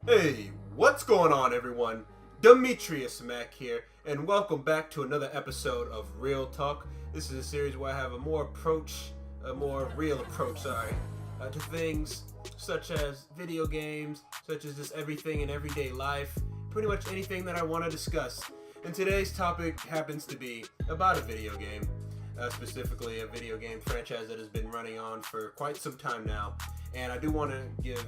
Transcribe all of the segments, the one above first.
Hey, what's going on, everyone? Demetrius Mac here, and welcome back to another episode of Real Talk. This is a series where I have a more real approach, to things such as video games, such as just everything in everyday life, pretty much anything that I want to discuss. And today's topic happens to be about a video game, specifically a video game franchise that has been running on for quite some time now. And I do want to give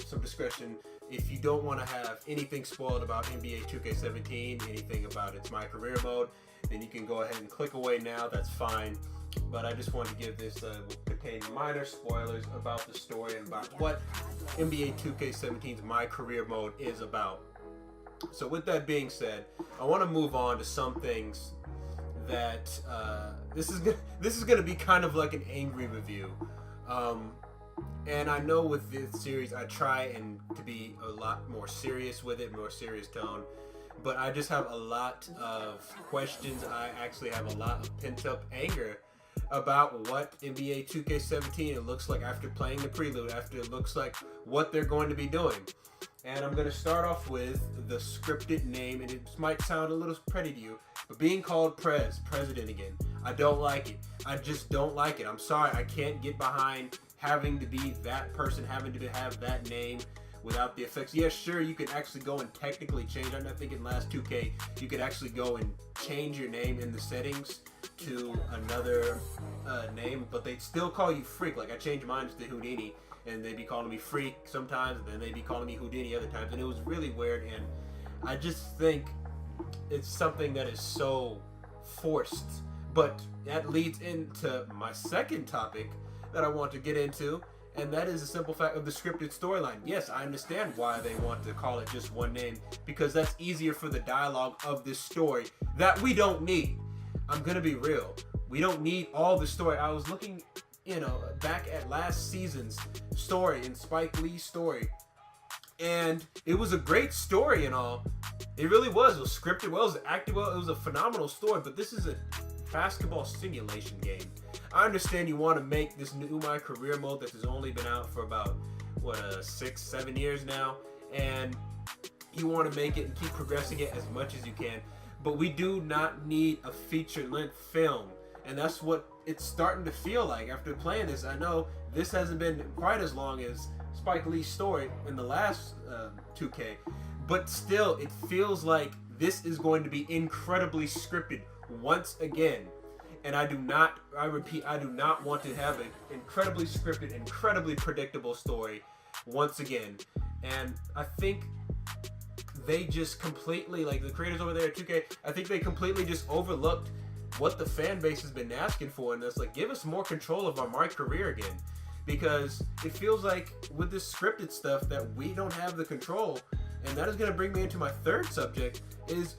some discretion. If you don't want to have anything spoiled about NBA2K17, anything about its My Career mode, then you can go ahead and click away now. That's fine. But I just want to give this will contain minor spoilers about the story and about what NBA2K17's My Career mode is about. So with that being said, I want to move on to some things that this is gonna be kind of like an angry review. And I know with this series, I try and to be a lot more serious with it, more serious tone. But I just have a lot of questions. I actually have a lot of pent-up anger about what NBA 2K17 it looks like after playing the Prelude, after it looks like what they're going to be doing. And I'm going to start off with the scripted name, and it might sound a little petty to you, but being called President again, I don't like it. I just don't like it. I'm sorry, I can't get behind having to be that person, having to have that name without the effects. Yeah, sure, you can actually go and technically change. I think in last 2K, you could actually go and change your name in the settings to another name, but they'd still call you Freak. Like, I changed mine to Houdini, and they'd be calling me Freak sometimes, and then they'd be calling me Houdini other times, and it was really weird, and I just think it's something that is so forced. But that leads into my second topic that I want to get into, and that is the simple fact of the scripted storyline. Yes, I understand why they want to call it just one name, because that's easier for the dialogue of this story that we don't need. I'm gonna be real. We don't need all the story. I was looking, back at last season's story and Spike Lee's story, and it was a great story and all. It really was. It was scripted well, it was acted well, it was a phenomenal story, but this is a basketball simulation game. I understand you want to make this new My Career mode that has only been out for about 6-7 years now, and you want to make it and keep progressing it as much as you can, but we do not need a feature-length film, and that's what it's starting to feel like after playing this. I know this hasn't been quite as long as Spike Lee's story in the last 2K, but still it feels like this is going to be incredibly scripted once again. And I repeat, I do not want to have an incredibly scripted, incredibly predictable story once again. And I think they just completely, like the creators over there at 2K, I think they completely just overlooked what the fan base has been asking for. And it's like, give us more control of our My Career again. Because it feels like with this scripted stuff that we don't have the control. And that is going to bring me into my third subject is,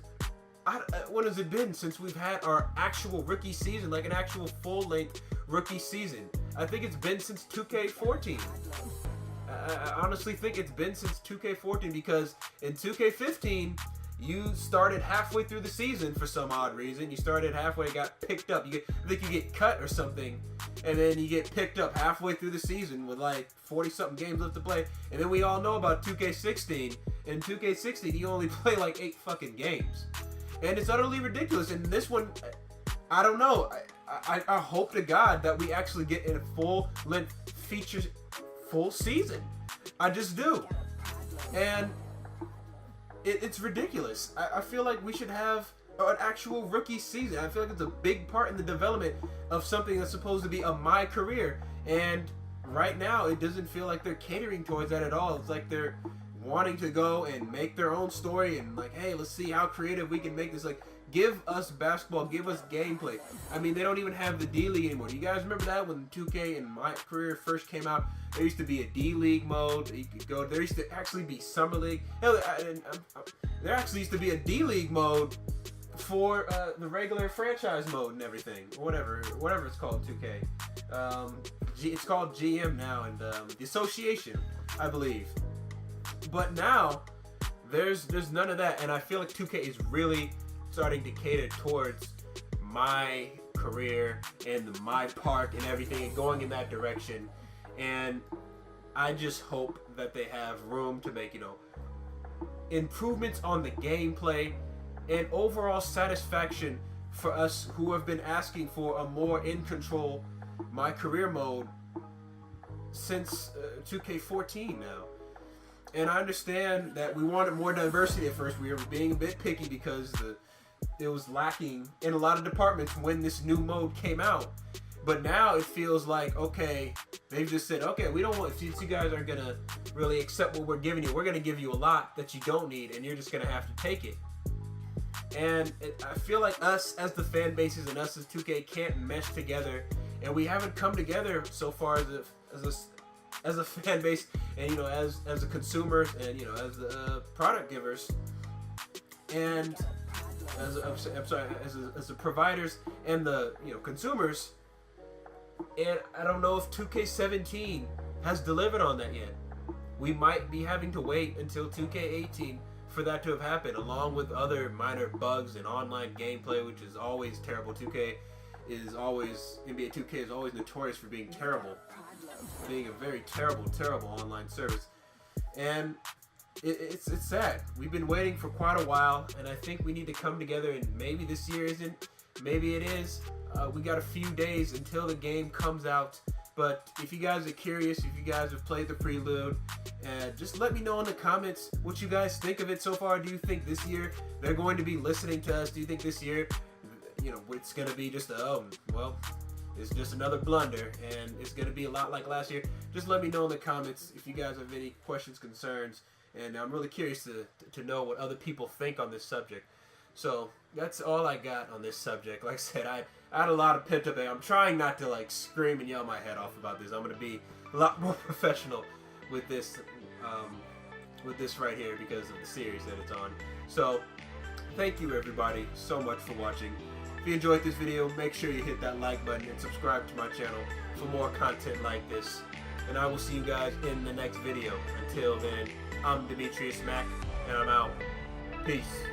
what has it been since we've had our actual rookie season, like an actual full-length rookie season? I think it's been since 2K14. I honestly think it's been since 2K14, because in 2K15, you started halfway through the season for some odd reason. You started halfway, got picked up. I think you get cut or something, and then you get picked up halfway through the season with like 40-something games left to play. And then we all know about 2K16. In 2K16, you only play like 8 fucking games. And it's utterly ridiculous. And this one, I don't know. I hope to God that we actually get in a full-length feature, full season. I just do. And it's ridiculous. I feel like we should have an actual rookie season. I feel like it's a big part in the development of something that's supposed to be a My Career. And right now, it doesn't feel like they're catering towards that at all. It's like they're wanting to go and make their own story and like, hey, let's see how creative we can make this. Like, give us basketball, give us gameplay. I mean, they don't even have the D-League anymore. Do you guys remember that when 2K and My Career first came out? There used to be a D-League mode. You could go. There used to actually be Summer League. Hell, there actually used to be a D-League mode for the regular franchise mode and everything. Whatever it's called in 2K. It's called GM now, and the Association, I believe. But now, there's none of that, and I feel like 2K is really starting to cater towards My Career and the My Park and everything, and going in that direction. And I just hope that they have room to make, improvements on the gameplay and overall satisfaction for us who have been asking for a more in control my career mode since 2K14 now. And I understand that we wanted more diversity at first. We were being a bit picky because it was lacking in a lot of departments when this new mode came out. But now it feels like, okay, they've just said, okay, we don't want, since you guys aren't going to really accept what we're giving you, we're going to give you a lot that you don't need, and you're just going to have to take it. And I feel like us as the fan bases and us as 2K can't mesh together, and we haven't come together so far as a fan base, and as a consumers, and as the product givers, and as the providers and the consumers. And I don't know if 2K17 has delivered on that yet. We might be having to wait until 2K18 for that to have happened, along with other minor bugs and online gameplay, which is always terrible. NBA2K is always notorious for being terrible, being a very terrible online service. And it's sad. We've been waiting for quite a while, and I think we need to come together, and maybe this year isn't, maybe it is. We got a few days until the game comes out, but if you guys are curious, if you guys have played the Prelude, just let me know in the comments what you guys think of it so far. Do you think this year they're going to be listening to us? Do you think this year, it's going to be just it's just another blunder, and it's going to be a lot like last year? Just let me know in the comments if you guys have any questions, concerns, and I'm really curious to know what other people think on this subject. So that's all I got on this subject. Like I said, I had a lot of pent up anger. I'm trying not to scream and yell my head off about this. I'm going to be a lot more professional with this right here because of the series that it's on. So thank you everybody so much for watching. If you enjoyed this video, make sure you hit that like button and subscribe to my channel for more content like this. And I will see you guys in the next video. Until then, I'm Demetrius Mac, and I'm out. Peace.